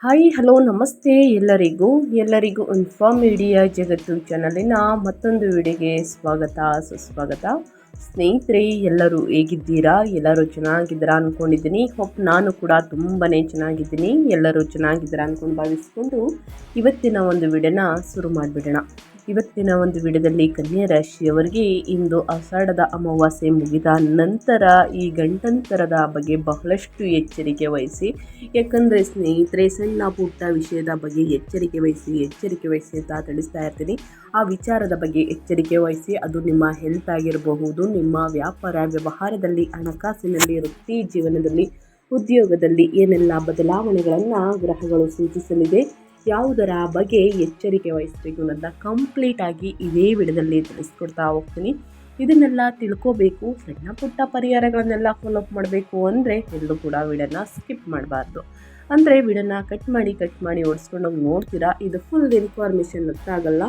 Hi hello ನಮಸ್ತೆ ಎಲ್ಲರಿಗೂ inform media ಜಗತ್ತು ಚಾನಲಿನ ಮತ್ತೊಂದು ವಿಡಿಯೋಗೆ ಸ್ವಾಗತ ಸುಸ್ವಾಗತ. ಸ್ನೇಹಿತರೆ, ಎಲ್ಲರೂ ಹೇಗಿದ್ದೀರಾ? ಎಲ್ಲರೂ ಚೆನ್ನಾಗಿದ್ದೀರಾ ಅಂದ್ಕೊಂಡಿದ್ದೀನಿ. ನಾನು ಕೂಡ ತುಂಬಾ ಚೆನ್ನಾಗಿದ್ದೀನಿ. ಎಲ್ಲರೂ ಚೆನ್ನಾಗಿದ್ದೀರಾ ಅಂದ್ಕೊಂಡು ಭಾವಿಸ್ಕೊಂಡು ಇವತ್ತಿನ ಒಂದು ವಿಡಿಯೋನ ಶುರು ಮಾಡಿಬಿಡೋಣ. ಇವತ್ತಿನ ಒಂದು ವಿಡಿಯೋದಲ್ಲಿ ಕನ್ಯಾ ರಾಶಿಯವರಿಗೆ ಇಂದು ಆಷಾಢದ ಅಮಾವಾಸ್ಯೆ ಮುಗಿದ ನಂತರ ಈ ಗಂಡಂತರದ ಬಗ್ಗೆ ಬಹಳಷ್ಟು ಎಚ್ಚರಿಕೆ ವಹಿಸಿ. ಯಾಕಂದರೆ ಸ್ನೇಹಿತರೆ, ಸಣ್ಣ ಪುಟ್ಟ ವಿಷಯದ ಬಗ್ಗೆ ಎಚ್ಚರಿಕೆ ವಹಿಸಿ ಅಂತ ತಿಳಿಸ್ತಾ ಇರ್ತೀನಿ. ಆ ವಿಚಾರದ ಬಗ್ಗೆ ಎಚ್ಚರಿಕೆ ವಹಿಸಿ. ಅದು ನಿಮ್ಮ ಹೆಲ್ತ್ ಆಗಿರಬಹುದು, ನಿಮ್ಮ ವ್ಯಾಪಾರ ವ್ಯವಹಾರದಲ್ಲಿ, ಹಣಕಾಸಿನಲ್ಲಿ, ವೃತ್ತಿ ಜೀವನದಲ್ಲಿ, ಉದ್ಯೋಗದಲ್ಲಿ ಏನೆಲ್ಲ ಬದಲಾವಣೆಗಳನ್ನು ಗ್ರಹಗಳು ಸೂಚಿಸಲಿದೆ, ಯಾವುದರ ಬಗ್ಗೆ ಎಚ್ಚರಿಕೆ ವಹಿಸಬೇಕು ಅನ್ನೋದನ್ನ ಕಂಪ್ಲೀಟ್ ಆಗಿ ಇದೇ ವಿಡಿಯೋದಲ್ಲಿ ತಿಳಿಸ್ಕೊಡ್ತಾ ಹೋಗ್ತೀನಿ. ಇದನ್ನೆಲ್ಲ ತಿಳ್ಕೋಬೇಕು, ಸಣ್ಣ ಪುಟ್ಟ ಪರಿಹಾರಗಳನ್ನೆಲ್ಲ ಫಾಲೋಅಪ್ ಮಾಡಬೇಕು ಅಂದರೆ ಎಲ್ಲರೂ ಕೂಡ ವಿಡಿಯೋನ ಸ್ಕಿಪ್ ಮಾಡಬಾರ್ದು. ಅಂದರೆ ವಿಡಿಯೋನ ಕಟ್ ಮಾಡಿ ಓಡಿಸ್ಕೊಂಡೋಗಿ ನೋಡ್ತೀರಾ, ಇದು ಫುಲ್ ಇನ್ಫಾರ್ಮೇಷನ್ ಅರ್ಥ ಆಗಲ್ಲ.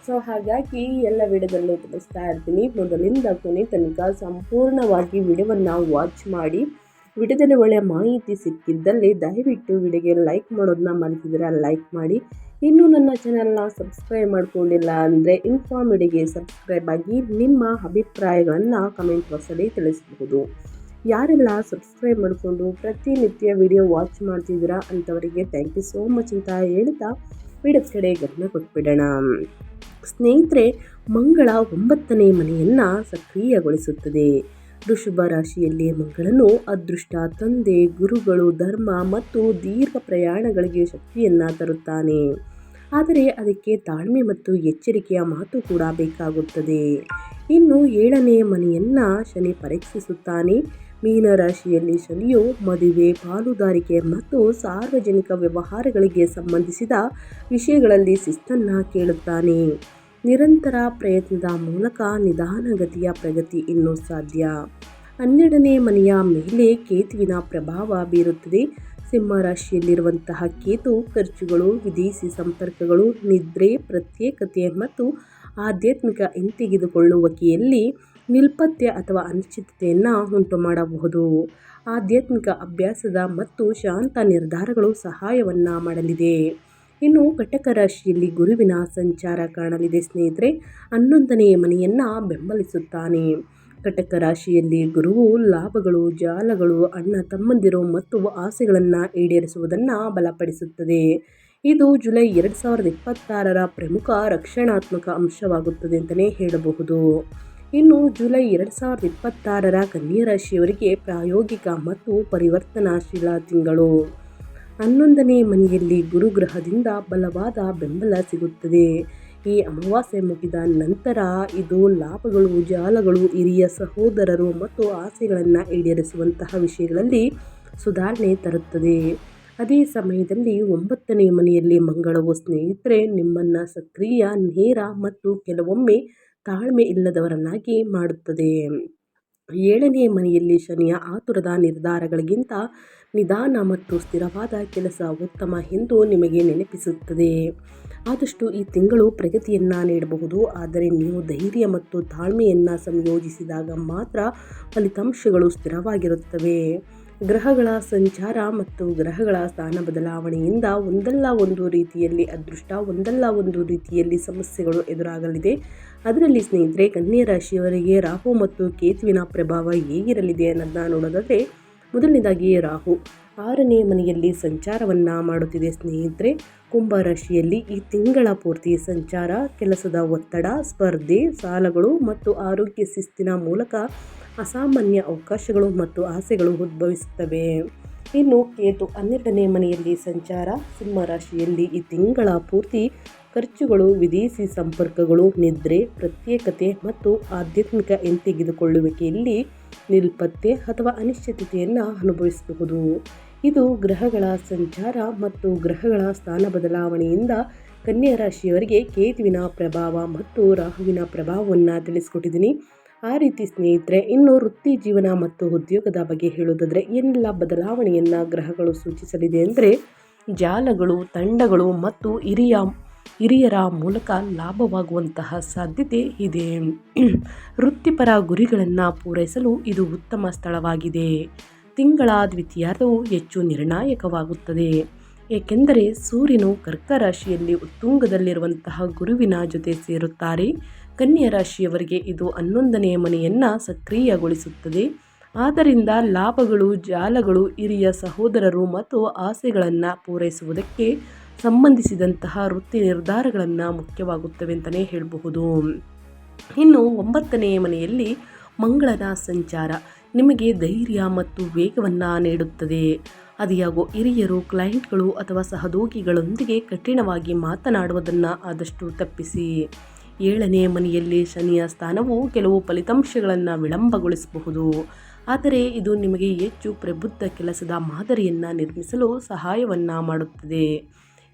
ಸೊ ಹಾಗಾಗಿ ಎಲ್ಲ ವಿಡಿಯೋದಲ್ಲೂ ತಿಳಿಸ್ತಾ ಇರ್ತೀನಿ. ಮೊದಲಿಂದ ಕೊನೆ ತನಕ ಸಂಪೂರ್ಣವಾಗಿ ವಿಡಿಯೋವನ್ನು ವಾಚ್ ಮಾಡಿ. ವಿಡಿಯೋದಲ್ಲಿ ಒಳ್ಳೆಯ ಮಾಹಿತಿ ಸಿಕ್ಕಿದ್ದಲ್ಲಿ ದಯವಿಟ್ಟು ವಿಡಿಯೋಗೆ ಲೈಕ್ ಮಾಡೋದನ್ನ ಮರೆತಿದ್ರೆ ಲೈಕ್ ಮಾಡಿ. ಇನ್ನೂ ನನ್ನ ಚಾನಲ್ನ ಸಬ್ಸ್ಕ್ರೈಬ್ ಮಾಡ್ಕೊಂಡಿಲ್ಲ ಅಂದರೆ ಇನ್ಫಾರ್ಮ್ ಮೀಡಿಯಾಗೆ ಸಬ್ಸ್ಕ್ರೈಬ್ ಆಗಿ ನಿಮ್ಮ ಅಭಿಪ್ರಾಯಗಳನ್ನು ಕಮೆಂಟ್ ಬಾಕ್ಸಲ್ಲಿ ತಿಳಿಸಬಹುದು. ಯಾರೆಲ್ಲ ಸಬ್ಸ್ಕ್ರೈಬ್ ಮಾಡಿಕೊಂಡು ಪ್ರತಿನಿತ್ಯ ವಿಡಿಯೋ ವಾಚ್ ಮಾಡ್ತಿದ್ದೀರಾ ಅಂಥವರಿಗೆ ಥ್ಯಾಂಕ್ ಯು ಸೋ ಮಚ್ ಅಂತ ಹೇಳ್ತಾ ವಿಡಿಯೋ ಕಡೆ ಗಮನ ಕೊಟ್ಬಿಡೋಣ. ಸ್ನೇಹಿತರೆ, ಮಂಗಳ 9ನೇ ಮನೆಯನ್ನು ಸಕ್ರಿಯಗೊಳಿಸುತ್ತದೆ. ವೃಷಭ ರಾಶಿಯಲ್ಲಿ ಮಂಗಳನು ಅದೃಷ್ಟ, ತಂದೆ, ಗುರುಗಳು, ಧರ್ಮ ಮತ್ತು ದೀರ್ಘ ಪ್ರಯಾಣಗಳಿಗೆ ಶಕ್ತಿಯನ್ನು ತರುತ್ತಾನೆ. ಆದರೆ ಅದಕ್ಕೆ ತಾಳ್ಮೆ ಮತ್ತು ಎಚ್ಚರಿಕೆಯ ಮಾತು ಕೂಡ ಬೇಕಾಗುತ್ತದೆ. ಇನ್ನು 7ನೇ ಮನೆಯನ್ನು ಶನಿ ಪರೀಕ್ಷಿಸುತ್ತಾನೆ. ಮೀನರಾಶಿಯಲ್ಲಿ ಶನಿಯು ಮದುವೆ, ಪಾಲುದಾರಿಕೆ ಮತ್ತು ಸಾರ್ವಜನಿಕ ವ್ಯವಹಾರಗಳಿಗೆ ಸಂಬಂಧಿಸಿದ ವಿಷಯಗಳಲ್ಲಿ ಶಿಸ್ತನ್ನು ಕೇಳುತ್ತಾನೆ. ನಿರಂತರ ಪ್ರಯತ್ನದ ಮೂಲಕ ನಿಧಾನಗತಿಯ ಪ್ರಗತಿ ಇನ್ನೂ ಸಾಧ್ಯ. 12ನೇ ಮನೆಯ ಮೇಲೆ ಕೇತುವಿನ ಪ್ರಭಾವ ಬೀರುತ್ತದೆ. ಸಿಂಹ ರಾಶಿಯಲ್ಲಿರುವಂತಹ ಕೇತು ಖರ್ಚುಗಳು, ವಿದೇಶಿ ಸಂಪರ್ಕಗಳು, ನಿದ್ರೆ, ಪ್ರತ್ಯೇಕತೆ ಮತ್ತು ಆಧ್ಯಾತ್ಮಿಕ ಹಿಂತೆಗೆದುಕೊಳ್ಳುವಿಕೆಯಲ್ಲಿ ನಿಲ್ಪತ್ಯ ಅಥವಾ ಅನಿಶ್ಚಿತತೆಯನ್ನು ಉಂಟು ಮಾಡಬಹುದು. ಆಧ್ಯಾತ್ಮಿಕ ಅಭ್ಯಾಸದ ಮತ್ತು ಶಾಂತ ನಿರ್ಧಾರಗಳು ಸಹಾಯವನ್ನು ಮಾಡಲಿದೆ. ಇನ್ನು ಕಟಕ ರಾಶಿಯಲ್ಲಿ ಗುರುವಿನ ಸಂಚಾರ ಕಾಣಲಿದೆ. ಸ್ನೇಹಿತರೆ, 11ನೇ ಮನೆಯನ್ನು ಬೆಂಬಲಿಸುತ್ತಾನೆ. ಕಟಕ ರಾಶಿಯಲ್ಲಿ ಗುರುವು ಲಾಭಗಳು, ಜಾಲಗಳು, ಅಣ್ಣ ತಮ್ಮಂದಿರು ಮತ್ತು ಆಸೆಗಳನ್ನು ಈಡೇರಿಸುವುದನ್ನು ಬಲಪಡಿಸುತ್ತದೆ. ಇದು ಜುಲೈ 2026ರ ಪ್ರಮುಖ ರಕ್ಷಣಾತ್ಮಕ ಅಂಶವಾಗುತ್ತದೆ ಅಂತಲೇ ಹೇಳಬಹುದು. ಇನ್ನು ಜುಲೈ 2026ರ ಕನ್ಯಾ ರಾಶಿಯವರಿಗೆ ಪ್ರಾಯೋಗಿಕ ಮತ್ತು ಪರಿವರ್ತನಾಶೀಲ ತಿಂಗಳು. 11ನೇ ಮನೆಯಲ್ಲಿ ಗುರುಗ್ರಹದಿಂದ ಬಲವಾದ ಬೆಂಬಲ ಸಿಗುತ್ತದೆ. ಈ ಅಮಾವಾಸ್ಯೆ ಮುಗಿದ ನಂತರ ಇದು ಲಾಭಗಳು, ಜಾಲಗಳು, ಹಿರಿಯ ಸಹೋದರರು ಮತ್ತು ಆಸೆಗಳನ್ನು ಈಡೇರಿಸುವಂತಹ ವಿಷಯಗಳಲ್ಲಿ ಸುಧಾರಣೆ ತರುತ್ತದೆ. ಅದೇ ಸಮಯದಲ್ಲಿ 9ನೇ ಮನೆಯಲ್ಲಿ ಮಂಗಳವು ಸ್ನೇಹಿತರೆ ನಿಮ್ಮನ್ನು ಸಕ್ರಿಯ, ನೇರ ಮತ್ತು ಕೆಲವೊಮ್ಮೆ ತಾಳ್ಮೆ ಇಲ್ಲದವರನ್ನಾಗಿ ಮಾಡುತ್ತದೆ. 7ನೇ ಮನೆಯಲ್ಲಿ ಶನಿಯ ಆತುರದ ನಿರ್ಧಾರಗಳಿಗಿಂತ ನಿಧಾನ ಮತ್ತು ಸ್ಥಿರವಾದ ಕೆಲಸ ಉತ್ತಮ ಎಂದು ನಿಮಗೆ ನೆನಪಿಸುತ್ತದೆ. ಆದಷ್ಟು ಈ ತಿಂಗಳು ಪ್ರಗತಿಯನ್ನು ನೀಡಬಹುದು, ಆದರೆ ನೀವು ಧೈರ್ಯ ಮತ್ತು ತಾಳ್ಮೆಯನ್ನು ಸಂಯೋಜಿಸಿದಾಗ ಮಾತ್ರ ಫಲಿತಾಂಶಗಳು ಸ್ಥಿರವಾಗಿರುತ್ತವೆ. ಗ್ರಹಗಳ ಸಂಚಾರ ಮತ್ತು ಗ್ರಹಗಳ ಸ್ಥಾನ ಬದಲಾವಣೆಯಿಂದ ಒಂದಲ್ಲ ಒಂದು ರೀತಿಯಲ್ಲಿ ಅದೃಷ್ಟ, ಒಂದಲ್ಲ ಒಂದು ರೀತಿಯಲ್ಲಿ ಸಮಸ್ಯೆಗಳು ಎದುರಾಗಲಿದೆ. ಅದರಲ್ಲಿ ಸ್ನೇಹಿತರೆ, ಕನ್ಯಾ ರಾಶಿಯವರಿಗೆ ರಾಹು ಮತ್ತು ಕೇತುವಿನ ಪ್ರಭಾವ ಹೇಗಿರಲಿದೆ ಅನ್ನೋದನ್ನ ನೋಡೋದಾದರೆ, ಮೊದಲನೇದಾಗಿ ರಾಹು 6ನೇ ಮನೆಯಲ್ಲಿ ಸಂಚಾರವನ್ನು ಮಾಡುತ್ತಿದೆ. ಸ್ನೇಹಿತರೆ, ಕುಂಭ ರಾಶಿಯಲ್ಲಿ ಈ ತಿಂಗಳ ಪೂರ್ತಿ ಸಂಚಾರ ಕೆಲಸದ ಒತ್ತಡ, ಸ್ಪರ್ಧೆ, ಸಾಲಗಳು ಮತ್ತು ಆರೋಗ್ಯ ಶಿಸ್ತಿನ ಮೂಲಕ ಅಸಾಮಾನ್ಯ ಅವಕಾಶಗಳು ಮತ್ತು ಆಸೆಗಳು ಉದ್ಭವಿಸುತ್ತವೆ. ಇನ್ನು ಕೇತು 12ನೇ ಮನೆಯಲ್ಲಿ ಸಂಚಾರ ಸಿಂಹ ರಾಶಿಯಲ್ಲಿ ಈ ತಿಂಗಳ ಪೂರ್ತಿ ಖರ್ಚುಗಳು, ವಿದೇಶಿ ಸಂಪರ್ಕಗಳು, ನಿದ್ರೆ, ಪ್ರತ್ಯೇಕತೆ ಮತ್ತು ಆಧ್ಯಾತ್ಮಿಕ ಹಿಂತೆಗೆದುಕೊಳ್ಳುವಿಕೆಯಲ್ಲಿ ನಿಲ್ಪತ್ತೆ ಅಥವಾ ಅನಿಶ್ಚಿತತೆಯನ್ನು ಅನುಭವಿಸಬಹುದು. ಇದು ಗ್ರಹಗಳ ಸಂಚಾರ ಮತ್ತು ಗ್ರಹಗಳ ಸ್ಥಾನ ಬದಲಾವಣೆಯಿಂದ ಕನ್ಯಾ ರಾಶಿಯವರಿಗೆ ಕೇತುವಿನ ಪ್ರಭಾವ ಮತ್ತು ರಾಹುವಿನ ಪ್ರಭಾವವನ್ನು ತಿಳಿಸ್ಕೊಟ್ಟಿದ್ದೀನಿ. ಆ ರೀತಿ ಸ್ನೇಹಿತರೆ, ಇನ್ನು ವೃತ್ತಿ ಜೀವನ ಮತ್ತು ಉದ್ಯೋಗದ ಬಗ್ಗೆ ಹೇಳೋದಾದರೆ ಏನೆಲ್ಲ ಬದಲಾವಣೆಯನ್ನು ಗ್ರಹಗಳು ಸೂಚಿಸಲಿದೆ ಅಂದರೆ, ಜಾಲಗಳು, ತಂಡಗಳು ಮತ್ತು ಹಿರಿಯರ ಮೂಲಕ ಲಾಭವಾಗುವಂತಹ ಸಾಧ್ಯತೆ ಇದೆ. ವೃತ್ತಿಪರ ಗುರಿಗಳನ್ನು ಪೂರೈಸಲು ಇದು ಉತ್ತಮ ಸ್ಥಳವಾಗಿದೆ. ತಿಂಗಳ ದ್ವಿತೀಯಾರ್ಧವು ಹೆಚ್ಚು ನಿರ್ಣಾಯಕವಾಗುತ್ತದೆ. ಏಕೆಂದರೆ ಸೂರ್ಯನು ಕರ್ಕ ರಾಶಿಯಲ್ಲಿ ಉತ್ತುಂಗದಲ್ಲಿರುವಂತಹ ಗುರುವಿನ ಜೊತೆ ಸೇರುತ್ತಾರೆ. ಕನ್ಯಾ ರಾಶಿಯವರಿಗೆ ಇದು 11ನೇ ಮನೆಯನ್ನು ಸಕ್ರಿಯಗೊಳಿಸುತ್ತದೆ. ಆದ್ದರಿಂದ ಲಾಭಗಳು, ಜಾಲಗಳು, ಹಿರಿಯ ಸಹೋದರರು ಮತ್ತು ಆಸೆಗಳನ್ನು ಪೂರೈಸುವುದಕ್ಕೆ ಸಂಬಂಧಿಸಿದಂತಹ ವೃತ್ತಿ ನಿರ್ಧಾರಗಳನ್ನು ಮುಖ್ಯವಾಗುತ್ತವೆ ಅಂತಲೇ ಹೇಳಬಹುದು. ಇನ್ನು 9ನೇ ಮನೆಯಲ್ಲಿ ಮಂಗಳನ ಸಂಚಾರ ನಿಮಗೆ ಧೈರ್ಯ ಮತ್ತು ವೇಗವನ್ನು ನೀಡುತ್ತದೆ. ಅದಿಯಾಗೋ ಹಿರಿಯರು, ಕ್ಲೈಂಟ್ಗಳು ಅಥವಾ ಸಹೋದ್ಯೋಗಿಗಳೊಂದಿಗೆ ಕಠಿಣವಾಗಿ ಮಾತನಾಡುವುದನ್ನು ಆದಷ್ಟು ತಪ್ಪಿಸಿ. 7ನೇ ಮನೆಯಲ್ಲಿ ಶನಿಯ ಸ್ಥಾನವು ಕೆಲವು ಫಲಿತಾಂಶಗಳನ್ನು ವಿಳಂಬಗೊಳಿಸಬಹುದು. ಆದರೆ ಇದು ನಿಮಗೆ ಹೆಚ್ಚು ಪ್ರಬುದ್ಧ ಕೆಲಸದ ಮಾದರಿಯನ್ನು ನಿರ್ಮಿಸಲು ಸಹಾಯವನ್ನು ಮಾಡುತ್ತದೆ.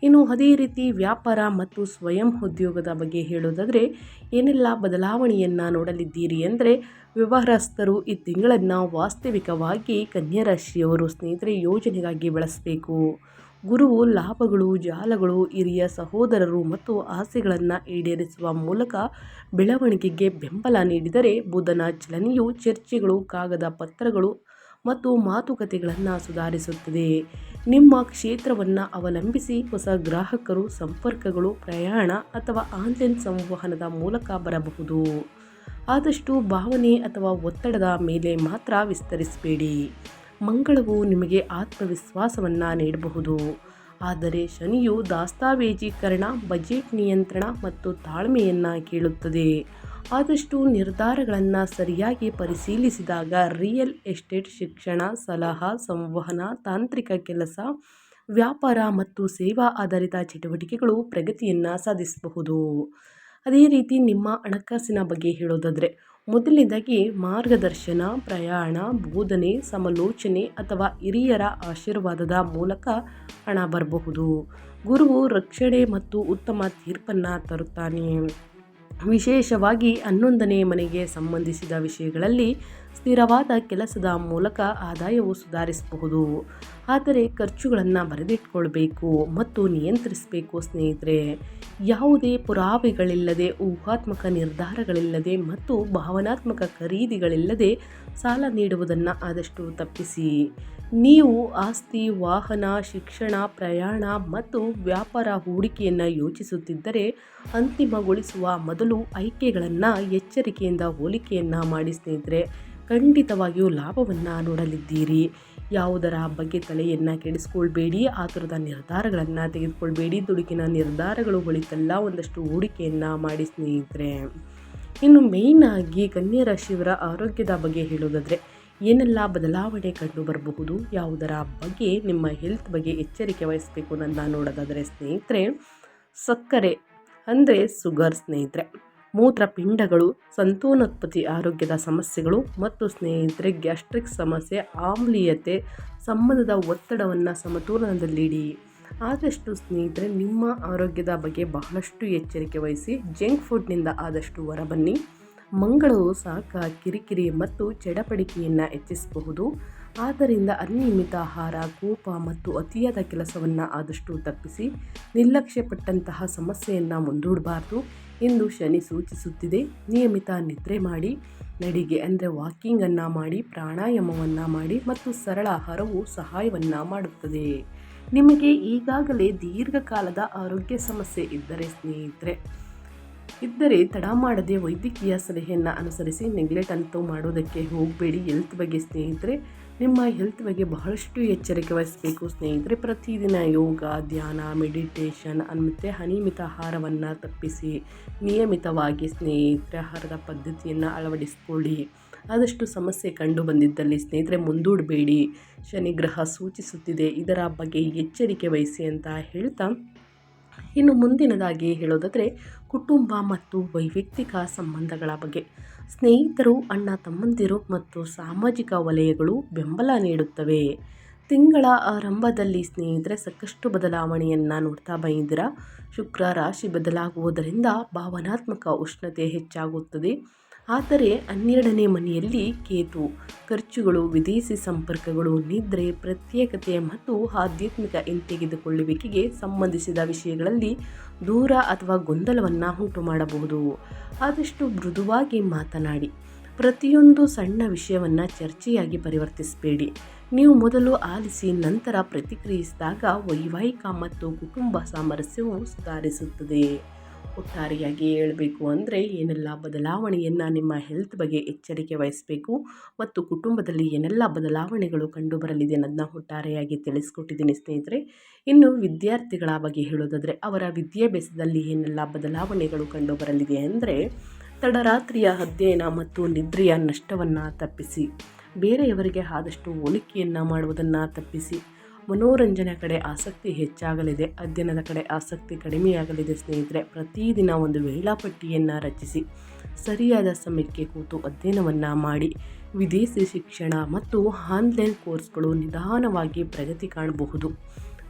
ಇನ್ನು ಅದೇ ರೀತಿ ವ್ಯಾಪಾರ ಮತ್ತು ಸ್ವಯಂ ಉದ್ಯೋಗದ ಬಗ್ಗೆ ಹೇಳೋದಾದರೆ ಏನೆಲ್ಲ ಬದಲಾವಣೆಯನ್ನು ನೋಡಲಿದ್ದೀರಿ ಅಂದರೆ, ವ್ಯವಹಾರಸ್ಥರು ಈ ತಿಂಗಳನ್ನು ವಾಸ್ತವಿಕವಾಗಿ ಕನ್ಯಾ ರಾಶಿಯವರು ಸ್ನೇಹಿತರೆ ಯೋಜನೆಗಾಗಿ ಬಳಸಬೇಕು. ಗುರುವು ಲಾಭಗಳು, ಜಾಲಗಳು, ಹಿರಿಯ ಸಹೋದರರು ಮತ್ತು ಆಸೆಗಳನ್ನು ಈಡೇರಿಸುವ ಮೂಲಕ ಬೆಳವಣಿಗೆಗೆ ಬೆಂಬಲ ನೀಡಿದರೆ, ಬುಧನ ಚಲನೆಯು ಚರ್ಚೆಗಳು, ಕಾಗದ ಪತ್ರಗಳು ಮತ್ತು ಮಾತುಕತೆಗಳನ್ನು ಸುಧಾರಿಸುತ್ತದೆ. ನಿಮ್ಮ ಕ್ಷೇತ್ರವನ್ನು ಅವಲಂಬಿಸಿ ಹೊಸ ಗ್ರಾಹಕರು, ಸಂಪರ್ಕಗಳು, ಪ್ರಯಾಣ ಅಥವಾ ಆನ್ಲೈನ್ ಸಂವಹನದ ಮೂಲಕ ಬರಬಹುದು. ಆದಷ್ಟು ಭಾವನೆ ಅಥವಾ ಒತ್ತಡದ ಮೇಲೆ ಮಾತ್ರ ವಿಸ್ತರಿಸಬೇಡಿ. ಮಂಗಳವು ನಿಮಗೆ ಆತ್ಮವಿಶ್ವಾಸವನ್ನು ನೀಡಬಹುದು, ಆದರೆ ಶನಿಯು ದಾಸ್ತಾವೇಜೀಕರಣ, ಬಜೆಟ್ ನಿಯಂತ್ರಣ ಮತ್ತು ತಾಳ್ಮೆಯನ್ನು ಕೇಳುತ್ತದೆ. ಆದಷ್ಟು ನಿರ್ಧಾರಗಳನ್ನು ಸರಿಯಾಗಿ ಪರಿಶೀಲಿಸಿದಾಗ ರಿಯಲ್ ಎಸ್ಟೇಟ್, ಶಿಕ್ಷಣ, ಸಲಹಾ, ಸಂವಹನ, ತಾಂತ್ರಿಕ ಕೆಲಸ, ವ್ಯಾಪಾರ ಮತ್ತು ಸೇವಾ ಆಧಾರಿತ ಚಟುವಟಿಕೆಗಳು ಪ್ರಗತಿಯನ್ನು ಸಾಧಿಸಬಹುದು. ಅದೇ ರೀತಿ ನಿಮ್ಮ ಹಣಕಾಸಿನ ಬಗ್ಗೆ ಹೇಳೋದಾದರೆ, ಮೊದಲನೇದಾಗಿ ಮಾರ್ಗದರ್ಶನ, ಪ್ರಯಾಣ, ಬೋಧನೆ, ಸಮಾಲೋಚನೆ ಅಥವಾ ಹಿರಿಯರ ಆಶೀರ್ವಾದದ ಮೂಲಕ ಹಣ ಬರಬಹುದು. ಗುರುವು ರಕ್ಷಣೆ ಮತ್ತು ಉತ್ತಮ ತೀರ್ಪನ್ನು ತರುತ್ತಾನೆ. ವಿಶೇಷವಾಗಿ 11ನೇ ಮನೆಗೆ ಸಂಬಂಧಿಸಿದ ವಿಷಯಗಳಲ್ಲಿ ಸ್ಥಿರವಾದ ಕೆಲಸದ ಮೂಲಕ ಆದಾಯವು ಸುಧಾರಿಸಬಹುದು. ಆದರೆ ಖರ್ಚುಗಳನ್ನು ಬರೆದಿಟ್ಕೊಳ್ಬೇಕು ಮತ್ತು ನಿಯಂತ್ರಿಸಬೇಕು ಸ್ನೇಹಿತರೆ. ಯಾವುದೇ ಪುರಾವೆಗಳಿಲ್ಲದೆ, ಊಹಾತ್ಮಕ ನಿರ್ಧಾರಗಳಿಲ್ಲದೆ ಮತ್ತು ಭಾವನಾತ್ಮಕ ಖರೀದಿಗಳಿಲ್ಲದೆ ಸಾಲ ನೀಡುವುದನ್ನು ಆದಷ್ಟು ತಪ್ಪಿಸಿ. ನೀವು ಆಸ್ತಿ, ವಾಹನ, ಶಿಕ್ಷಣ, ಪ್ರಯಾಣ ಮತ್ತು ವ್ಯಾಪಾರ ಹೂಡಿಕೆಯನ್ನು ಯೋಚಿಸುತ್ತಿದ್ದರೆ, ಅಂತಿಮಗೊಳಿಸುವ ಮೊದಲು ಆಯ್ಕೆಗಳನ್ನು ಎಚ್ಚರಿಕೆಯಿಂದ ಹೋಲಿಕೆಯನ್ನು ಮಾಡಿ ಸ್ನೇಹಿತರೆ. ಖಂಡಿತವಾಗಿಯೂ ಲಾಭವನ್ನು ನೋಡಲಿದ್ದೀರಿ. ಯಾವುದರ ಬಗ್ಗೆ ತಲೆಯನ್ನು ಕೆಡಿಸ್ಕೊಳ್ಬೇಡಿ, ಆತುರದ ನಿರ್ಧಾರಗಳನ್ನು ತೆಗೆದುಕೊಳ್ಬೇಡಿ. ದುಡುಕಿನ ನಿರ್ಧಾರಗಳು ಹೊಳಿತಲ್ಲ, ಒಂದಷ್ಟು ಹೂಡಿಕೆಯನ್ನು ಮಾಡಿ ಸ್ನೇಹಿತರೆ. ಇನ್ನು ಮೇಯ್ನಾಗಿ ಕನ್ಯಾ ರಾಶಿಯವರ ಆರೋಗ್ಯದ ಬಗ್ಗೆ ಹೇಳೋದಾದರೆ ಏನೆಲ್ಲ ಬದಲಾವಣೆ ಕಂಡು ಬರಬಹುದು, ಯಾವುದರ ಬಗ್ಗೆ ನಿಮ್ಮ ಹೆಲ್ತ್ ಬಗ್ಗೆ ಎಚ್ಚರಿಕೆ ವಹಿಸಬೇಕು ಅಂತ ನೋಡೋದಾದರೆ ಸ್ನೇಹಿತರೆ, ಸಕ್ಕರೆ ಅಂದರೆ ಶುಗರ್ ಸ್ನೇಹಿತರೆ, ಮೂತ್ರಪಿಂಡಗಳು, ಸಂತಾನೋತ್ಪತ್ತಿ ಆರೋಗ್ಯದ ಸಮಸ್ಯೆಗಳು ಮತ್ತು ಸ್ನೇಹಿತರೆ ಗ್ಯಾಸ್ಟ್ರಿಕ್ ಸಮಸ್ಯೆ, ಆಮ್ಲೀಯತೆ, ಸಂಬಂಧದ ಒತ್ತಡವನ್ನು ಸಮತೋಲನದಲ್ಲಿಡಿ. ಆದಷ್ಟು ಸ್ನೇಹಿತರೆ ನಿಮ್ಮ ಆರೋಗ್ಯದ ಬಗ್ಗೆ ಬಹಳಷ್ಟು ಎಚ್ಚರಿಕೆ ವಹಿಸಿ. ಜಂಕ್ ಫುಡ್ನಿಂದ ಆದಷ್ಟು ಹೊರಬನ್ನಿ. ಮಂಗಳವು ಸಾಕ ಕಿರಿಕಿರಿ ಮತ್ತು ಚಡಪಡಿಕೆಯನ್ನು ಹೆಚ್ಚಿಸಬಹುದು. ಆದ್ದರಿಂದ ಅನಿಯಮಿತ ಆಹಾರ, ಕೋಪ ಮತ್ತು ಅತಿಯಾದ ಕೆಲಸವನ್ನು ಆದಷ್ಟು ತಪ್ಪಿಸಿ. ನಿರ್ಲಕ್ಷ್ಯಪಟ್ಟಂತಹ ಸಮಸ್ಯೆಯನ್ನು ಮುಂದೂಡಬಾರ್ದು ಎಂದು ಶನಿ ಸೂಚಿಸುತ್ತಿದೆ. ನಿಯಮಿತ ನಿದ್ರೆ ಮಾಡಿ, ನಡಿಗೆ ಅಂದರೆ ವಾಕಿಂಗನ್ನು ಮಾಡಿ, ಪ್ರಾಣಾಯಾಮವನ್ನು ಮಾಡಿ ಮತ್ತು ಸರಳ ಆಹಾರವು ಸಹಾಯವನ್ನು ಮಾಡುತ್ತದೆ. ನಿಮಗೆ ಈಗಾಗಲೇ ದೀರ್ಘಕಾಲದ ಆರೋಗ್ಯ ಸಮಸ್ಯೆ ಇದ್ದರೆ ತಡ ಮಾಡದೆ ವೈದ್ಯಕೀಯ ಸಲಹೆಯನ್ನು ಅನುಸರಿಸಿ. ನೆಗ್ಲೆಕ್ಟ್ ಅಂತೂ ಮಾಡೋದಕ್ಕೆ ಹೋಗಬೇಡಿ. ಹೆಲ್ತ್ ಬಗ್ಗೆ ಸ್ನೇಹಿತರೆ, ನಿಮ್ಮ ಹೆಲ್ತ್ ಬಗ್ಗೆ ಬಹಳಷ್ಟು ಎಚ್ಚರಿಕೆ ವಹಿಸಬೇಕು ಸ್ನೇಹಿತರೆ. ಪ್ರತಿದಿನ ಯೋಗ, ಧ್ಯಾನ, ಮೆಡಿಟೇಷನ್ ಮತ್ತು ಅನಿಯಮಿತ ಆಹಾರವನ್ನು ತಪ್ಪಿಸಿ. ನಿಯಮಿತವಾಗಿ ಸ್ನೇಹಿತರೆ ಆಹಾರದ ಪದ್ಧತಿಯನ್ನು ಅಳವಡಿಸಿಕೊಳ್ಳಿ. ಆದಷ್ಟು ಸಮಸ್ಯೆ ಕಂಡು ಬಂದಿದ್ದಲ್ಲಿ ಸ್ನೇಹಿತರೆ ಮುಂದೂಡಬೇಡಿ. ಶನಿ ಗ್ರಹ ಸೂಚಿಸುತ್ತಿದೆ, ಇದರ ಬಗ್ಗೆ ಎಚ್ಚರಿಕೆ ವಹಿಸಿ ಅಂತ ಹೇಳ್ತಾ, ಇನ್ನು ಮುಂದಿನದಾಗಿ ಹೇಳೋದಾದರೆ ಕುಟುಂಬ ಮತ್ತು ವೈಯಕ್ತಿಕ ಸಂಬಂಧಗಳ ಬಗ್ಗೆ. ಸ್ನೇಹಿತರು, ಅಣ್ಣ ತಮ್ಮಂದಿರು ಮತ್ತು ಸಾಮಾಜಿಕ ವಲಯಗಳು ಬೆಂಬಲ ನೀಡುತ್ತವೆ. ತಿಂಗಳ ಆರಂಭದಲ್ಲಿ ಸ್ನೇಹಿತರೆ ಸಾಕಷ್ಟು ಬದಲಾವಣೆಯನ್ನು ನೋಡ್ತಾ ಬಂದಿದ್ದೀರಾ. ಶುಕ್ರ ರಾಶಿ ಬದಲಾಗುವುದರಿಂದ ಭಾವನಾತ್ಮಕ ಉಷ್ಣತೆ ಹೆಚ್ಚಾಗುತ್ತದೆ. ಆದರೆ 12ನೇ ಮನೆಯಲ್ಲಿ ಕೇತು ಖರ್ಚುಗಳು, ವಿದೇಶಿ ಸಂಪರ್ಕಗಳು, ನಿದ್ರೆ, ಪ್ರತ್ಯೇಕತೆ ಮತ್ತು ಆಧ್ಯಾತ್ಮಿಕ ಹಿಂತೆಗೆದುಕೊಳ್ಳುವಿಕೆಗೆ ಸಂಬಂಧಿಸಿದ ವಿಷಯಗಳಲ್ಲಿ ದೂರ ಅಥವಾ ಗೊಂದಲವನ್ನು ಉಂಟು ಮಾಡಬಹುದು. ಆದಷ್ಟು ಮೃದುವಾಗಿ ಮಾತನಾಡಿ. ಪ್ರತಿಯೊಂದು ಸಣ್ಣ ವಿಷಯವನ್ನು ಚರ್ಚೆಯಾಗಿ ಪರಿವರ್ತಿಸಬೇಡಿ. ನೀವು ಮೊದಲು ಆಲಿಸಿ ನಂತರ ಪ್ರತಿಕ್ರಿಯಿಸಿದಾಗ ವೈವಾಹಿಕ ಮತ್ತು ಕುಟುಂಬ ಸಾಮರಸ್ಯವು ಸುಧಾರಿಸುತ್ತದೆ. ಒಟ್ಟಾರೆಯಾಗಿ ಹೇಳಬೇಕು ಅಂದರೆ ಏನೆಲ್ಲ ಬದಲಾವಣೆಯನ್ನು ನಿಮ್ಮ ಹೆಲ್ತ್ ಬಗ್ಗೆ ಎಚ್ಚರಿಕೆ ವಹಿಸಬೇಕು ಮತ್ತು ಕುಟುಂಬದಲ್ಲಿ ಏನೆಲ್ಲ ಬದಲಾವಣೆಗಳು ಕಂಡುಬರಲಿದೆ ಅನ್ನೋದನ್ನ ಒಟ್ಟಾರೆಯಾಗಿ ತಿಳಿಸ್ಕೊಟ್ಟಿದ್ದೀನಿ ಸ್ನೇಹಿತರೆ. ಇನ್ನು ವಿದ್ಯಾರ್ಥಿಗಳ ಬಗ್ಗೆ ಹೇಳೋದಾದರೆ ಅವರ ವಿದ್ಯಾಭ್ಯಾಸದಲ್ಲಿ ಏನೆಲ್ಲ ಬದಲಾವಣೆಗಳು ಕಂಡುಬರಲಿದೆ ಅಂದರೆ ತಡರಾತ್ರಿಯ ಅಧ್ಯಯನ ಮತ್ತು ನಿದ್ರೆಯ ನಷ್ಟವನ್ನು ತಪ್ಪಿಸಿ, ಬೇರೆಯವರಿಗೆ ಆದಷ್ಟು ಹೋಲಿಕೆಯನ್ನು ಮಾಡುವುದನ್ನು ತಪ್ಪಿಸಿ, ಮನೋರಂಜನೆ ಕಡೆ ಆಸಕ್ತಿ ಹೆಚ್ಚಾಗಲಿದೆ, ಅಧ್ಯಯನದ ಕಡೆ ಆಸಕ್ತಿ ಕಡಿಮೆಯಾಗಲಿದೆ ಸ್ನೇಹಿತರೆ. ಪ್ರತಿದಿನ ಒಂದು ವೇಳಾಪಟ್ಟಿಯನ್ನು ರಚಿಸಿ ಸರಿಯಾದ ಸಮಯಕ್ಕೆ ಕೂತು ಅಧ್ಯಯನವನ್ನು ಮಾಡಿ. ವಿದೇಶಿ ಶಿಕ್ಷಣ ಮತ್ತು ಆನ್ಲೈನ್ ಕೋರ್ಸ್ಗಳು ನಿಧಾನವಾಗಿ ಪ್ರಗತಿ ಕಾಣಬಹುದು.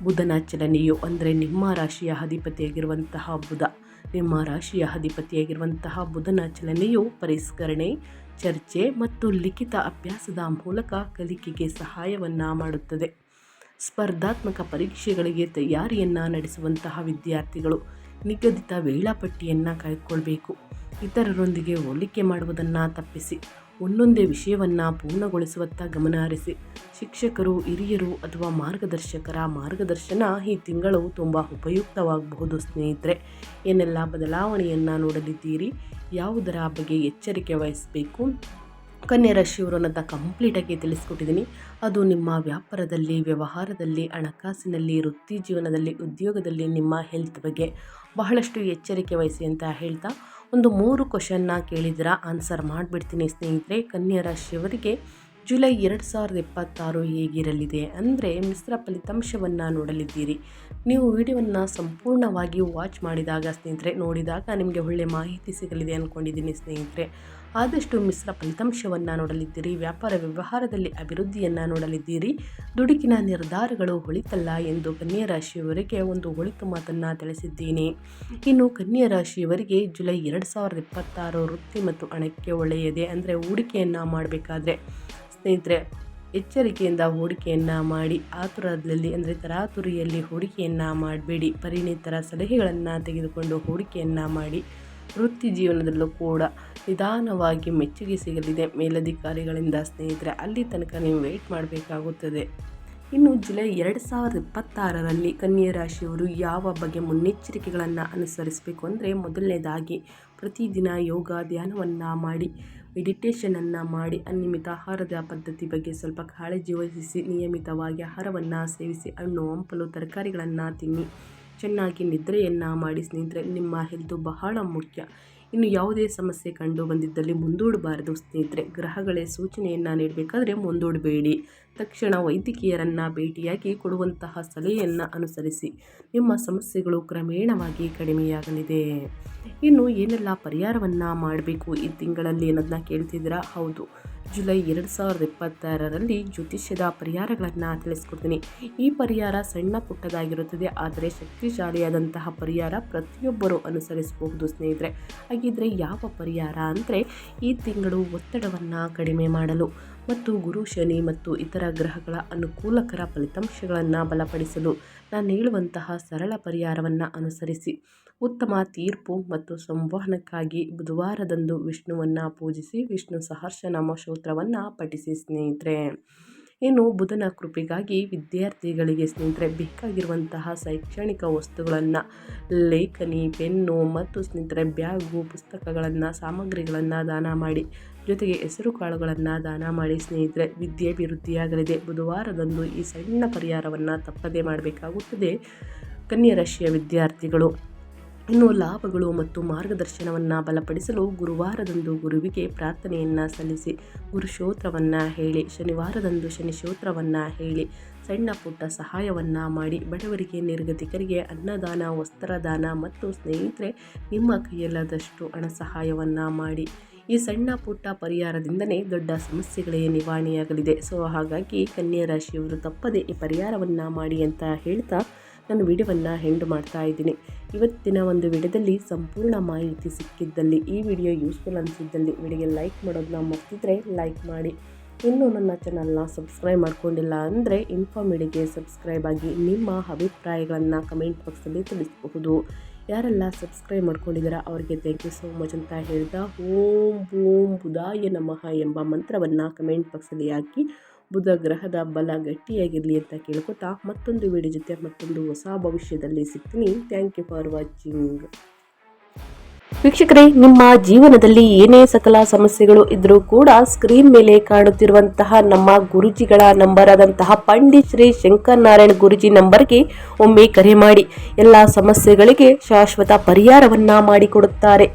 ಬುಧನ ಚಲನೆಯು ಅಂದರೆ ನಿಮ್ಮ ರಾಶಿಯ ಅಧಿಪತಿಯಾಗಿರುವಂತಹ ಬುಧನ ಚಲನೆಯು ಪರಿಷ್ಕರಣೆ, ಚರ್ಚೆ ಮತ್ತು ಲಿಖಿತ ಅಭ್ಯಾಸದ ಮೂಲಕ ಕಲಿಕೆಗೆ ಸಹಾಯವನ್ನು ಮಾಡುತ್ತದೆ. ಸ್ಪರ್ಧಾತ್ಮಕ ಪರೀಕ್ಷೆಗಳಿಗೆ ತಯಾರಿಯನ್ನು ನಡೆಸುವಂತಹ ವಿದ್ಯಾರ್ಥಿಗಳು ನಿಗದಿತ ವೇಳಾಪಟ್ಟಿಯನ್ನು ಕಾಯ್ದುಕೊಳ್ಬೇಕು. ಇತರರೊಂದಿಗೆ ಹೋಲಿಕೆ ಮಾಡುವುದನ್ನು ತಪ್ಪಿಸಿ ಒಂದೊಂದೇ ವಿಷಯವನ್ನು ಪೂರ್ಣಗೊಳಿಸುವತ್ತ ಗಮನ ಹರಿಸಿ. ಶಿಕ್ಷಕರು, ಹಿರಿಯರು ಅಥವಾ ಮಾರ್ಗದರ್ಶಕರ ಮಾರ್ಗದರ್ಶನ ಈ ತಿಂಗಳು ತುಂಬ ಉಪಯುಕ್ತವಾಗಬಹುದು ಸ್ನೇಹಿತರೆ. ಏನೆಲ್ಲ ಬದಲಾವಣೆಯನ್ನು ನೋಡಲಿದ್ದೀರಿ, ಯಾವುದರ ಬಗ್ಗೆ ಎಚ್ಚರಿಕೆ ವಹಿಸಬೇಕು, ಕನ್ಯಾ ರಾಶಿಯವರು ಅನ್ನೋದನ್ನ ಕಂಪ್ಲೀಟಾಗಿ ತಿಳಿಸ್ಕೊಟ್ಟಿದ್ದೀನಿ. ಅದು ನಿಮ್ಮ ವ್ಯಾಪಾರದಲ್ಲಿ, ವ್ಯವಹಾರದಲ್ಲಿ, ಹಣಕಾಸಿನಲ್ಲಿ, ವೃತ್ತಿ ಜೀವನದಲ್ಲಿ, ಉದ್ಯೋಗದಲ್ಲಿ ನಿಮ್ಮ ಹೆಲ್ತ್ ಬಗ್ಗೆ ಬಹಳಷ್ಟು ಎಚ್ಚರಿಕೆ ವಹಿಸಿ ಅಂತ ಹೇಳ್ತಾ ಒಂದು 3 ಕ್ವಶನ್ನ ಕೇಳಿದ್ದೀರಾ, ಆನ್ಸರ್ ಮಾಡಿಬಿಡ್ತೀನಿ ಸ್ನೇಹಿತರೆ. ಕನ್ಯಾ ರಾಶಿಯವರಿಗೆ ಜುಲೈ 2026 ಹೇಗಿರಲಿದೆ ಅಂದರೆ ಮಿಶ್ರ ಫಲಿತಾಂಶವನ್ನು ನೋಡಲಿದ್ದೀರಿ. ನೀವು ವಿಡಿಯೋವನ್ನು ಸಂಪೂರ್ಣವಾಗಿ ವಾಚ್ ಮಾಡಿದಾಗ ಸ್ನೇಹಿತರೆ, ನೋಡಿದಾಗ ನಿಮಗೆ ಒಳ್ಳೆಯ ಮಾಹಿತಿ ಸಿಗಲಿದೆ ಅಂದ್ಕೊಂಡಿದ್ದೀನಿ ಸ್ನೇಹಿತರೆ. ಆದಷ್ಟು ಮಿಶ್ರ ಫಲಿತಾಂಶವನ್ನು ನೋಡಲಿದ್ದೀರಿ. ವ್ಯಾಪಾರ ವ್ಯವಹಾರದಲ್ಲಿ ಅಭಿವೃದ್ಧಿಯನ್ನು ನೋಡಲಿದ್ದೀರಿ. ದುಡುಕಿನ ನಿರ್ಧಾರಗಳು ಒಳಿತಲ್ಲ ಎಂದು ಕನ್ಯಾ ರಾಶಿಯವರಿಗೆ ಒಂದು ಒಳಿತು ಮಾತನ್ನು ತಿಳಿಸಿದ್ದೀನಿ. ಇನ್ನು ಕನ್ಯಾ ರಾಶಿಯವರಿಗೆ ಜುಲೈ 2026 ವೃತ್ತಿ ಮತ್ತು ಹಣಕ್ಕೆ ಒಳ್ಳೆಯದೇ. ಅಂದರೆ ಹೂಡಿಕೆಯನ್ನು ಮಾಡಬೇಕಾದ್ರೆ ಸ್ನೇಹಿತರೆ ಎಚ್ಚರಿಕೆಯಿಂದ ಹೂಡಿಕೆಯನ್ನು ಮಾಡಿ. ಆತುರದಲ್ಲಿ ಅಂದರೆ ತರಾತುರಿಯಲ್ಲಿ ಹೂಡಿಕೆಯನ್ನು ಮಾಡಬೇಡಿ. ಪರಿಣಿತರ ಸಲಹೆಗಳನ್ನು ತೆಗೆದುಕೊಂಡು ಹೂಡಿಕೆಯನ್ನು ಮಾಡಿ. ವೃತ್ತಿ ಜೀವನದಲ್ಲೂ ಕೂಡ ನಿಧಾನವಾಗಿ ಮೆಚ್ಚುಗೆ ಸಿಗಲಿದೆ ಮೇಲಧಿಕಾರಿಗಳಿಂದ ಸ್ನೇಹಿತರೆ. ಅಲ್ಲಿ ತನಕ ನೀವು ವೆಯ್ಟ್ ಮಾಡಬೇಕಾಗುತ್ತದೆ. ಇನ್ನು ಜುಲೈ 2026ರಲ್ಲಿ ಕನ್ಯಾ ರಾಶಿಯವರು ಯಾವ ಬಗ್ಗೆ ಮುನ್ನೆಚ್ಚರಿಕೆಗಳನ್ನು ಅನುಸರಿಸಬೇಕು ಅಂದರೆ ಮೊದಲನೇದಾಗಿ ಪ್ರತಿದಿನ ಯೋಗ ಧ್ಯಾನವನ್ನು ಮಾಡಿ, ಮೆಡಿಟೇಷನನ್ನು ಮಾಡಿ. ಅನಿಯಮಿತ ಆಹಾರದ ಪದ್ಧತಿ ಬಗ್ಗೆ ಸ್ವಲ್ಪ ಕಾಳಜಿ ವಹಿಸಿ. ನಿಯಮಿತವಾಗಿ ಆಹಾರವನ್ನು ಸೇವಿಸಿ. ಹಣ್ಣು ಹಂಪಲು ತರಕಾರಿಗಳನ್ನು ತಿನ್ನಿ. ಚೆನ್ನಾಗಿ ನಿದ್ರೆಯನ್ನು ಮಾಡಿ ಸ್ನೇಹಿತರೆ. ನಿಮ್ಮ ಹೆಲ್ತು ಬಹಳ ಮುಖ್ಯ. ಇನ್ನು ಯಾವುದೇ ಸಮಸ್ಯೆ ಕಂಡು ಬಂದಿದ್ದಲ್ಲಿ ಮುಂದೂಡಬಾರದು ಸ್ನೇಹಿತರೆ. ಗ್ರಹಗಳೇ ಸೂಚನೆಯನ್ನು ನೀಡಬೇಕಾದ್ರೆ ಮುಂದೂಡಬೇಡಿ. ತಕ್ಷಣ ವೈದ್ಯಕೀಯರನ್ನು ಭೇಟಿಯಾಗಿ ಕೊಡುವಂತಹ ಸಲಹೆಯನ್ನು ಅನುಸರಿಸಿ. ನಿಮ್ಮ ಸಮಸ್ಯೆಗಳು ಕ್ರಮೇಣವಾಗಿ ಕಡಿಮೆಯಾಗಲಿದೆ. ಇನ್ನು ಏನೆಲ್ಲ ಪರಿಹಾರವನ್ನು ಮಾಡಬೇಕು ಈ ತಿಂಗಳಲ್ಲಿ ಅನ್ನೋದನ್ನ ಕೇಳ್ತಿದ್ದೀರಾ? ಹೌದು, ಜುಲೈ 2026ರಲ್ಲಿ ಜ್ಯೋತಿಷ್ಯದ ಪರಿಹಾರಗಳನ್ನು ತಿಳಿಸ್ಕೊಡ್ತೀನಿ. ಈ ಪರಿಹಾರ ಸಣ್ಣ ಪುಟ್ಟದಾಗಿರುತ್ತದೆ, ಆದರೆ ಶಕ್ತಿಶಾಲಿಯಾದಂತಹ ಪರಿಹಾರ ಪ್ರತಿಯೊಬ್ಬರೂ ಅನುಸರಿಸಬಹುದು ಸ್ನೇಹಿತರೆ. ಹಾಗಿದ್ರೆ ಯಾವ ಪರಿಹಾರ ಅಂದರೆ ಈ ತಿಂಗಳು ಒತ್ತಡವನ್ನು ಕಡಿಮೆ ಮಾಡಲು ಮತ್ತು ಗುರು, ಶನಿ ಮತ್ತು ಇತರ ಗ್ರಹಗಳ ಅನುಕೂಲಕರ ಫಲಿತಾಂಶಗಳನ್ನು ಬಲಪಡಿಸಲು ನಾನು ಹೇಳುವಂತಹ ಸರಳ ಪರಿಹಾರವನ್ನು ಅನುಸರಿಸಿ. ಉತ್ತಮ ತೀರ್ಪು ಮತ್ತು ಸಂವಹನಕ್ಕಾಗಿ ಬುಧವಾರದಂದು ವಿಷ್ಣುವನ್ನು ಪೂಜಿಸಿ. ವಿಷ್ಣು ಸಹಸ್ರನಾಮ ಸ್ತೋತ್ರವನ್ನು ಪಠಿಸಿ ಸ್ನೇಹಿತರೆ. ಇನ್ನು ಬುಧನ ಕೃಪೆಗಾಗಿ ವಿದ್ಯಾರ್ಥಿಗಳಿಗೆ ಸ್ನೇಹಿತರೆ ಬೇಕಾಗಿರುವಂತಹ ಶೈಕ್ಷಣಿಕ ವಸ್ತುಗಳನ್ನು, ಲೇಖನಿ, ಪೆನ್ನು ಮತ್ತು ಸ್ನೇಹಿತರೆ ಬ್ಯಾಗು, ಪುಸ್ತಕಗಳನ್ನು, ಸಾಮಗ್ರಿಗಳನ್ನು ದಾನ ಮಾಡಿ. ಜೊತೆಗೆ ಹೆಸರು ಕಾಳುಗಳನ್ನು ದಾನ ಮಾಡಿ ಸ್ನೇಹಿತರೆ. ವಿದ್ಯಾಭಿವೃದ್ಧಿಯಾಗಲಿದೆ. ಬುಧವಾರದಂದು ಈ ಸಣ್ಣ ಪರಿಹಾರವನ್ನು ತಪ್ಪದೇ ಮಾಡಬೇಕಾಗುತ್ತದೆ ಕನ್ಯಾ ರಾಶಿಯ ವಿದ್ಯಾರ್ಥಿಗಳು. ಇನ್ನು ಲಾಭಗಳು ಮತ್ತು ಮಾರ್ಗದರ್ಶನವನ್ನು ಬಲಪಡಿಸಲು ಗುರುವಾರದಂದು ಗುರುವಿಗೆ ಪ್ರಾರ್ಥನೆಯನ್ನು ಸಲ್ಲಿಸಿ. ಗುರು ಸ್ತೋತ್ರವನ್ನು ಹೇಳಿ. ಶನಿವಾರದಂದು ಶನಿ ಸ್ತೋತ್ರವನ್ನು ಹೇಳಿ. ಸಣ್ಣ ಪುಟ್ಟ ಸಹಾಯವನ್ನು ಮಾಡಿ. ಬಡವರಿಗೆ, ನಿರ್ಗತಿಕರಿಗೆ ಅನ್ನದಾನ, ವಸ್ತ್ರದಾನ ಮತ್ತು ಸ್ನೇಹಿತರೆ ನಿಮ್ಮ ಕೈಯಲ್ಲಾದಷ್ಟು ಹಣ ಸಹಾಯವನ್ನು ಮಾಡಿ. ಈ ಸಣ್ಣ ಪುಟ್ಟ ಪರಿಹಾರದಿಂದಲೇ ದೊಡ್ಡ ಸಮಸ್ಯೆಗಳೇ ನಿವಾರಣೆಯಾಗಲಿದೆ. ಹಾಗಾಗಿ ಕನ್ಯಾ ರಾಶಿಯವರು ತಪ್ಪದೇ ಈ ಪರಿಹಾರವನ್ನು ಮಾಡಿ ಅಂತ ಹೇಳ್ತಾ ನಾನು ವಿಡಿಯೋವನ್ನು ಎಂಡ್ ಮಾಡ್ತಾ ಇದ್ದೀನಿ. ಇವತ್ತಿನ ಒಂದು ವಿಡಿಯೋದಲ್ಲಿ ಸಂಪೂರ್ಣ ಮಾಹಿತಿ ಸಿಕ್ಕಿದ್ದಲ್ಲಿ, ಈ ವಿಡಿಯೋ ಯೂಸ್ಫುಲ್ ಅನಿಸಿದ್ದಲ್ಲಿ ವಿಡಿಯೋಗೆ ಲೈಕ್ ಮಾಡೋದನ್ನ ಮರ್ತಿದ್ರೆ ಲೈಕ್ ಮಾಡಿ. ಇನ್ನೂ ನನ್ನ ಚಾನಲ್ನ ಸಬ್ಸ್ಕ್ರೈಬ್ ಮಾಡ್ಕೊಂಡಿಲ್ಲ ಅಂದರೆ ಇನ್ಫಾರ್ಮಿಡಿಗೆ ಸಬ್ಸ್ಕ್ರೈಬ್ ಆಗಿ. ನಿಮ್ಮ ಅಭಿಪ್ರಾಯಗಳನ್ನು ಕಮೆಂಟ್ ಬಾಕ್ಸಲ್ಲಿ ತಿಳಿಸಬಹುದು. ಯಾರೆಲ್ಲ ಸಬ್ಸ್ಕ್ರೈಬ್ ಮಾಡ್ಕೊಂಡಿದ್ದೀರಾ ಅವರಿಗೆ ಥ್ಯಾಂಕ್ ಯು ಸೋ ಮಚ್ ಅಂತ ಹೇಳ್ತಾ ಓಂ ಬೂಂ ಬುಧಾಯ ನಮಃ ಎಂಬ ಮಂತ್ರವನ್ನು ಕಮೆಂಟ್ ಬಾಕ್ಸಲ್ಲಿ ಹಾಕಿ. ಬುಧ ಗ್ರಹದ ಬಲ ಗಟ್ಟಿಯಾಗಿರಲಿ ಅಂತ ಕೇಳ್ಕೊತಾ ಮತ್ತೊಂದು ವಿಡಿಯೋ ಜೊತೆ ಮತ್ತೊಂದು ಹೊಸ ಭವಿಷ್ಯದಲ್ಲಿ ಸಿಗ್ತೀನಿ. Thank you for watching. ವೀಕ್ಷಕರೇ, ನಿಮ್ಮ ಜೀವನದಲ್ಲಿ ಏನೇ ಸಕಲ ಸಮಸ್ಯೆಗಳು ಇದ್ರೂ ಕೂಡ ಸ್ಕ್ರೀನ್ ಮೇಲೆ ಕಾಣುತ್ತಿರುವಂತಹ ನಮ್ಮ ಗುರುಜಿಗಳ ನಂಬರ್ ಆದಂತಹ ಪಂಡಿತ್ ಶ್ರೀ ಶಂಕರ್ ನಾರಾಯಣ್ ಗುರುಜಿ ನಂಬರ್ಗೆ ಒಮ್ಮೆ ಕರೆ ಮಾಡಿ. ಎಲ್ಲ ಸಮಸ್ಯೆಗಳಿಗೆ ಶಾಶ್ವತ ಪರಿಹಾರವನ್ನ ಮಾಡಿಕೊಡುತ್ತಾರೆ.